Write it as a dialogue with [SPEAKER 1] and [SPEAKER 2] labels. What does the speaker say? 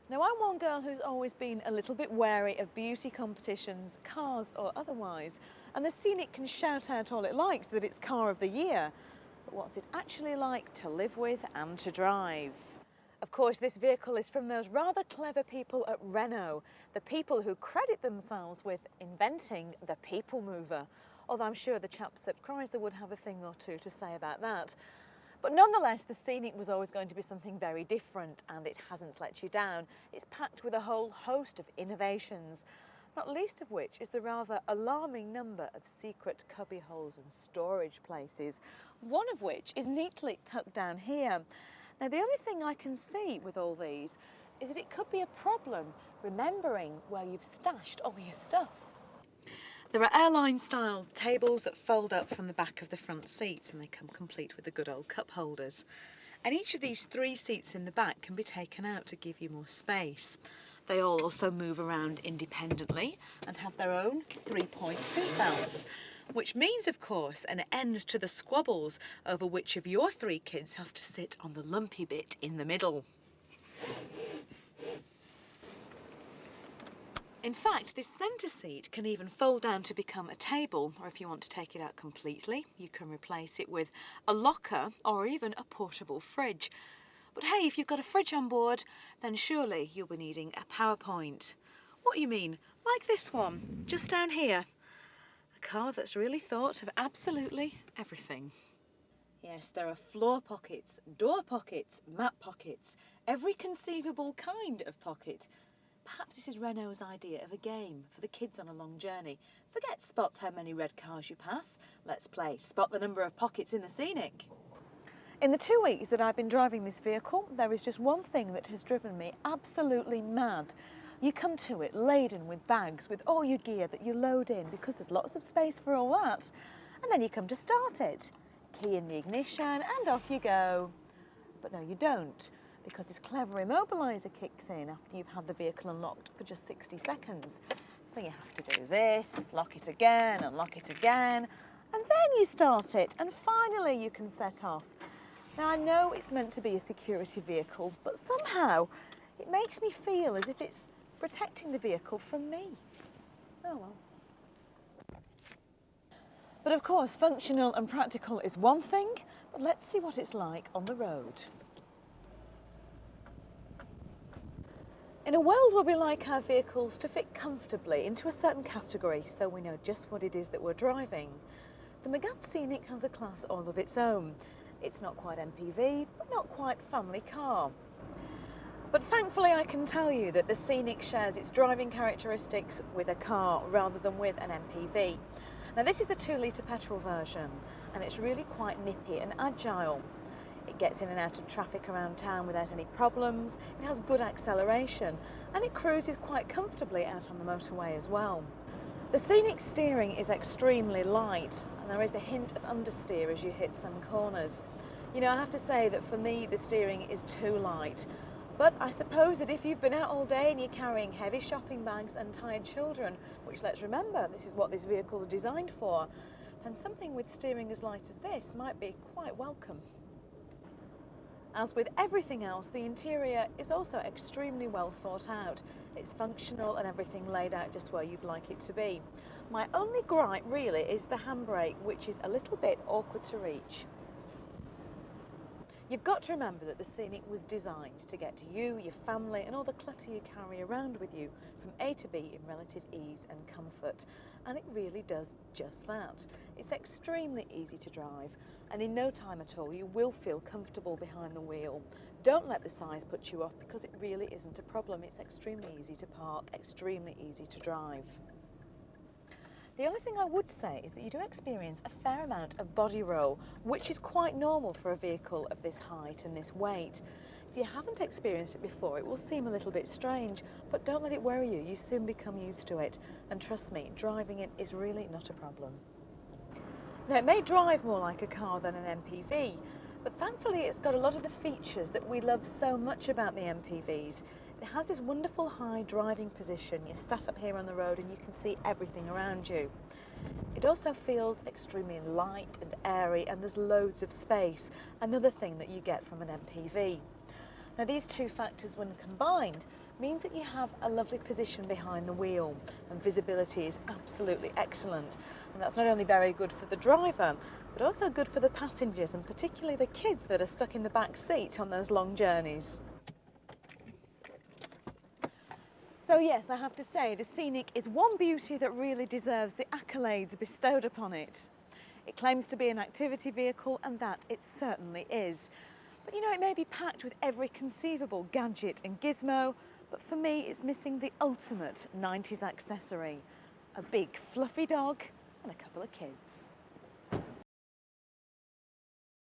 [SPEAKER 1] Now, I'm one girl who's always been a little bit wary of beauty competitions, cars or otherwise, and the Scenic can shout out all it likes that it's car of the year. But what's it actually like to live with and to drive? Of course, this vehicle is from those rather clever people at Renault, the people who credit themselves with inventing the people mover, although I'm sure the chaps at Chrysler would have a thing or two to say about that. But nonetheless, the Scenic was always going to be something very different, and it hasn't let you down. It's packed with a whole host of innovations, not least of which is the rather alarming number of secret cubby holes and storage places, one of which is neatly tucked down here. Now, the only thing I can see with all these is that it could be a problem remembering where you've stashed all your stuff. There are airline-style tables that fold up from the back of the front seats, and they come complete with the good old cup holders. And each of these 3 seats in the back can be taken out to give you more space. They all also move around independently and have their own 3-point seat belts, which means, of course, an end to the squabbles over which of your 3 kids has to sit on the lumpy bit in the middle. In fact, this centre seat can even fold down to become a table, or if you want to take it out completely, you can replace it with a locker or even a portable fridge. But hey, if you've got a fridge on board, then surely you'll be needing a PowerPoint. What you mean? Like this one, just down here. A car that's really thought of absolutely everything. Yes, there are floor pockets, door pockets, map pockets, every conceivable kind of pocket. Perhaps this is Renault's idea of a game for the kids on a long journey. Forget spot how many red cars you pass. Let's play spot the number of pockets in the Scenic. In the 2 weeks that I've been driving this vehicle, there is just one thing that has driven me absolutely mad. You come to it laden with bags, with all your gear that you load in because there's lots of space for all that. And then you come to start it. Key in the ignition and off you go. But no, you don't, because this clever immobiliser kicks in after you've had the vehicle unlocked for just 60 seconds. So you have to do this, lock it again, unlock it again, and then you start it, and finally you can set off. Now, I know it's meant to be a security vehicle, but somehow it makes me feel as if it's protecting the vehicle from me. Oh well. But of course, functional and practical is one thing, but let's see what it's like on the road. In a world where we like our vehicles to fit comfortably into a certain category so we know just what it is that we're driving, the Megane Scenic has a class all of its own. It's not quite MPV, but not quite family car. But thankfully I can tell you that the Scenic shares its driving characteristics with a car rather than with an MPV. Now, this is the 2-litre petrol version, and it's really quite nippy and agile. It gets in and out of traffic around town without any problems, it has good acceleration, and it cruises quite comfortably out on the motorway as well. The Scenic steering is extremely light, and there is a hint of understeer as you hit some corners. You know, I have to say that for me the steering is too light, but I suppose that if you've been out all day and you're carrying heavy shopping bags and tired children, which, let's remember, this is what this vehicle is designed for, then something with steering as light as this might be quite welcome. As with everything else, the interior is also extremely well thought out. It's functional and everything laid out just where you'd like it to be. My only gripe really is the handbrake, which is a little bit awkward to reach. You've got to remember that the Scenic was designed to get you, your family and all the clutter you carry around with you from A to B in relative ease and comfort, and it really does just that. It's extremely easy to drive, and in no time at all you will feel comfortable behind the wheel. Don't let the size put you off, because it really isn't a problem. It's extremely easy to park, extremely easy to drive. The only thing I would say is that you do experience a fair amount of body roll, which is quite normal for a vehicle of this height and this weight. If you haven't experienced it before, it will seem a little bit strange, but don't let it worry you. You soon become used to it, and trust me, driving it is really not a problem. Now, it may drive more like a car than an MPV, but thankfully it's got a lot of the features that we love so much about the MPVs. It has this wonderful high driving position. You're sat up here on the road and you can see everything around you. It also feels extremely light and airy, and there's loads of space, another thing that you get from an MPV. Now, these two factors, when combined, means that you have a lovely position behind the wheel, and visibility is absolutely excellent. And that's not only very good for the driver, but also good for the passengers, and particularly the kids that are stuck in the back seat on those long journeys. So yes, I have to say, the Scenic is one beauty that really deserves the accolades bestowed upon it. It claims to be an activity vehicle, and that it certainly is. But you know, it may be packed with every conceivable gadget and gizmo, but for me it's missing the ultimate 90s accessory: a big fluffy dog and a couple of kids.